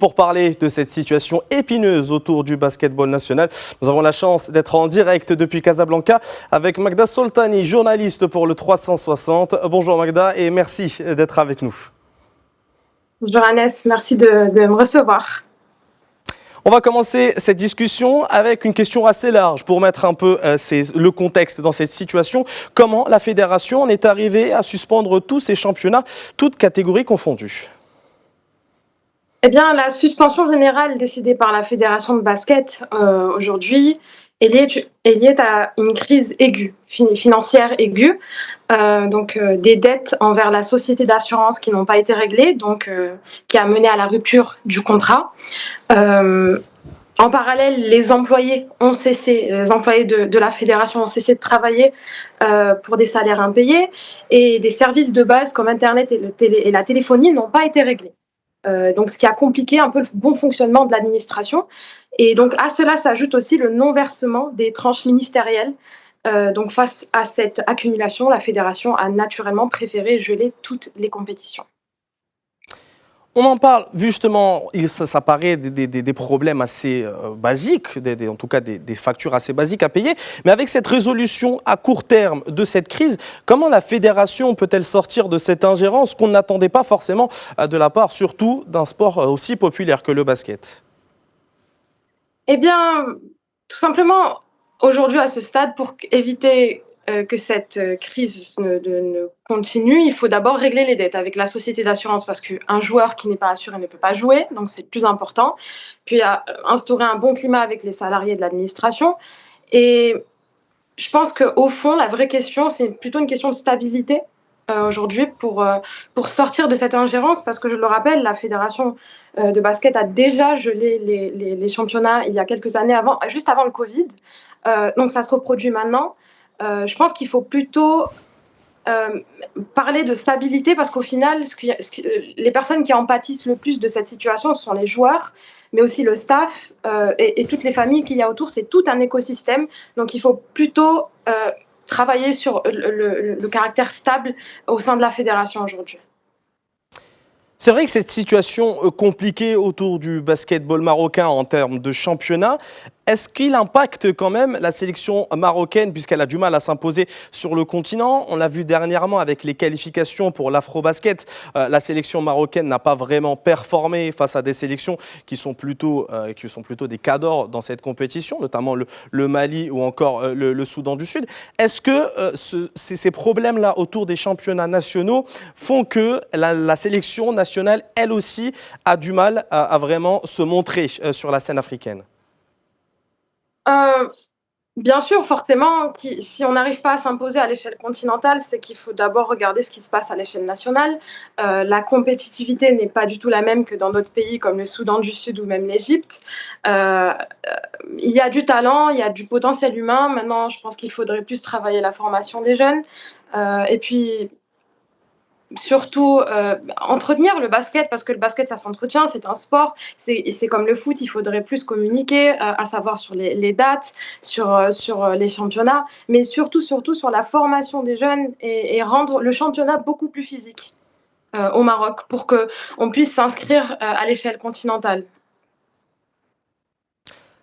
Pour parler de cette situation épineuse autour du basketball national, nous avons la chance d'être en direct depuis Casablanca avec Magda Soltani, journaliste pour le 360. Bonjour Magda et merci d'être avec nous. Bonjour Agnès, merci de me recevoir. On va commencer cette discussion avec une question assez large pour mettre un peu le contexte dans cette situation. Comment la fédération en est arrivée à suspendre tous ces championnats, toutes catégories confondues ? Eh bien, la suspension générale décidée par la fédération de basket aujourd'hui est liée à une crise aiguë, financière aiguë, des dettes envers la société d'assurance qui n'ont pas été réglées, qui a mené à la rupture du contrat. En parallèle, les employés de la fédération ont cessé de travailler pour des salaires impayés et des services de base comme Internet et la téléphonie n'ont pas été réglés. Ce qui a compliqué un peu le bon fonctionnement de l'administration. Et donc à cela s'ajoute aussi le non-versement des tranches ministérielles. Face à cette accumulation, la fédération a naturellement préféré geler toutes les compétitions. On en parle justement, ça paraît des problèmes assez basiques, en tout cas des factures assez basiques à payer. Mais avec cette résolution à court terme de cette crise, comment la fédération peut-elle sortir de cette ingérence qu'on n'attendait pas forcément de la part, surtout d'un sport aussi populaire que le basket ? Eh bien, tout simplement, aujourd'hui à ce stade, pour éviter que cette crise ne continue, il faut d'abord régler les dettes avec la société d'assurance parce qu'un joueur qui n'est pas assuré ne peut pas jouer, donc c'est le plus important. Puis instaurer un bon climat avec les salariés de l'administration. Et je pense qu'au fond, la vraie question, c'est plutôt une question de stabilité aujourd'hui pour sortir de cette ingérence parce que je le rappelle, la fédération de basket a déjà gelé les championnats il y a quelques années, juste avant le Covid. Donc ça se reproduit maintenant. Je pense qu'il faut plutôt parler de stabilité parce qu'au final, les personnes qui en pâtissent le plus de cette situation, ce sont les joueurs, mais aussi le staff et toutes les familles qu'il y a autour. C'est tout un écosystème. Donc il faut plutôt travailler sur le caractère stable au sein de la fédération aujourd'hui. C'est vrai que cette situation compliquée autour du basketball marocain en termes de championnat, est-ce qu'il impacte quand même la sélection marocaine puisqu'elle a du mal à s'imposer sur le continent ? On l'a vu dernièrement avec les qualifications pour l'Afrobasket. La sélection marocaine n'a pas vraiment performé face à des sélections qui sont plutôt des cadors dans cette compétition, notamment le Mali ou encore le Soudan du Sud. Est-ce que ces problèmes-là autour des championnats nationaux font que la sélection nationale, elle aussi, a du mal à vraiment se montrer sur la scène africaine ? Bien sûr, forcément, si on n'arrive pas à s'imposer à l'échelle continentale, c'est qu'il faut d'abord regarder ce qui se passe à l'échelle nationale. La compétitivité n'est pas du tout la même que dans d'autres pays comme le Soudan du Sud ou même l'Égypte. Il y a du talent, il y a du potentiel humain. Maintenant, je pense qu'il faudrait plus travailler la formation des jeunes. Et puis, surtout entretenir le basket parce que le basket ça s'entretient, c'est un sport, c'est comme le foot, il faudrait plus communiquer, à savoir sur les dates, sur les championnats, mais surtout sur la formation des jeunes et rendre le championnat beaucoup plus physique au Maroc pour qu'on puisse s'inscrire à l'échelle continentale.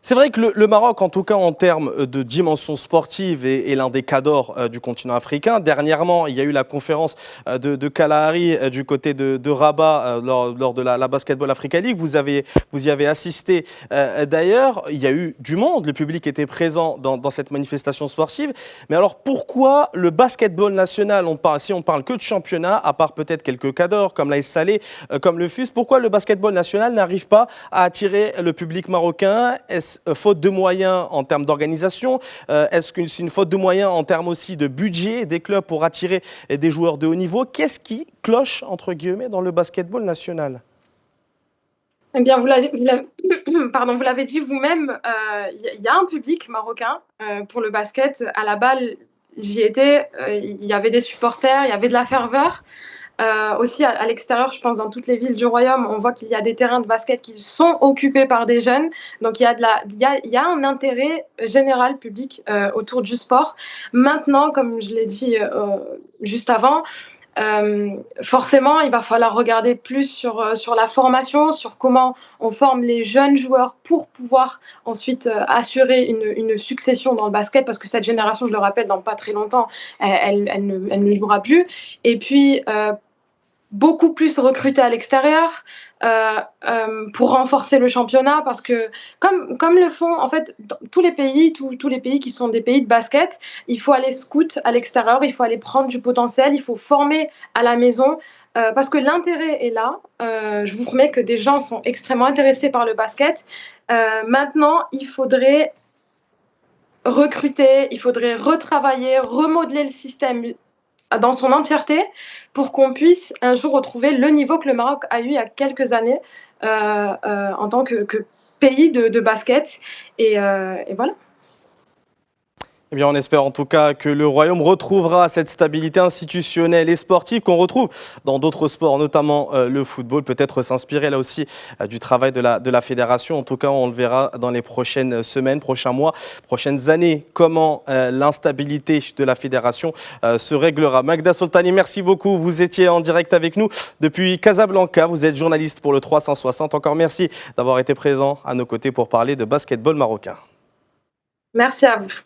C'est vrai que le Maroc, en tout cas en termes de dimension sportive, est l'un des cadors du continent africain. Dernièrement, il y a eu la conférence de Kalahari du côté de Rabat lors de la Basketball Africa League. Vous y avez assisté d'ailleurs. Il y a eu du monde, le public était présent dans cette manifestation sportive. Mais alors pourquoi le basketball national, si on parle que de championnat, à part peut-être quelques cadors comme l'AS Salé, comme le FUS, pourquoi le basketball national n'arrive pas à attirer le public marocain ? Est-ce faute de moyens en termes d'organisation? Est-ce que c'est une faute de moyens en termes aussi de budget des clubs pour attirer des joueurs de haut niveau? Qu'est-ce qui cloche, entre guillemets, dans le basketball national? Eh bien, vous l'avez dit vous-même, il y a un public marocain pour le basket. À la balle, j'y étais, il y avait des supporters, il y avait de la ferveur. Aussi à l'extérieur, je pense dans toutes les villes du royaume, on voit qu'il y a des terrains de basket qui sont occupés par des jeunes. Donc il y a un intérêt général public autour du sport. Maintenant, comme je l'ai dit juste avant, forcément, il va falloir regarder plus sur la formation, sur comment on forme les jeunes joueurs pour pouvoir ensuite assurer une succession dans le basket, parce que cette génération, je le rappelle, dans pas très longtemps, elle ne jouera plus. Et puis, beaucoup plus recruter à l'extérieur pour renforcer le championnat, parce que comme le font en fait tous les pays, tous les pays qui sont des pays de basket, il faut aller scout à l'extérieur, il faut aller prendre du potentiel, il faut former à la maison, parce que l'intérêt est là. Je vous promets que des gens sont extrêmement intéressés par le basket. Maintenant, il faudrait recruter, il faudrait retravailler, remodeler le système dans son entièreté pour qu'on puisse un jour retrouver le niveau que le Maroc a eu il y a quelques années en tant que pays de basket. Et voilà. Eh bien, on espère en tout cas que le Royaume retrouvera cette stabilité institutionnelle et sportive qu'on retrouve dans d'autres sports, notamment le football. Peut-être s'inspirer là aussi du travail de la fédération. En tout cas, on le verra dans les prochaines semaines, prochains mois, prochaines années, comment l'instabilité de la fédération se réglera. Magda Soltani, merci beaucoup. Vous étiez en direct avec nous depuis Casablanca. Vous êtes journaliste pour le 360. Encore merci d'avoir été présent à nos côtés pour parler de basketball marocain. Merci à vous.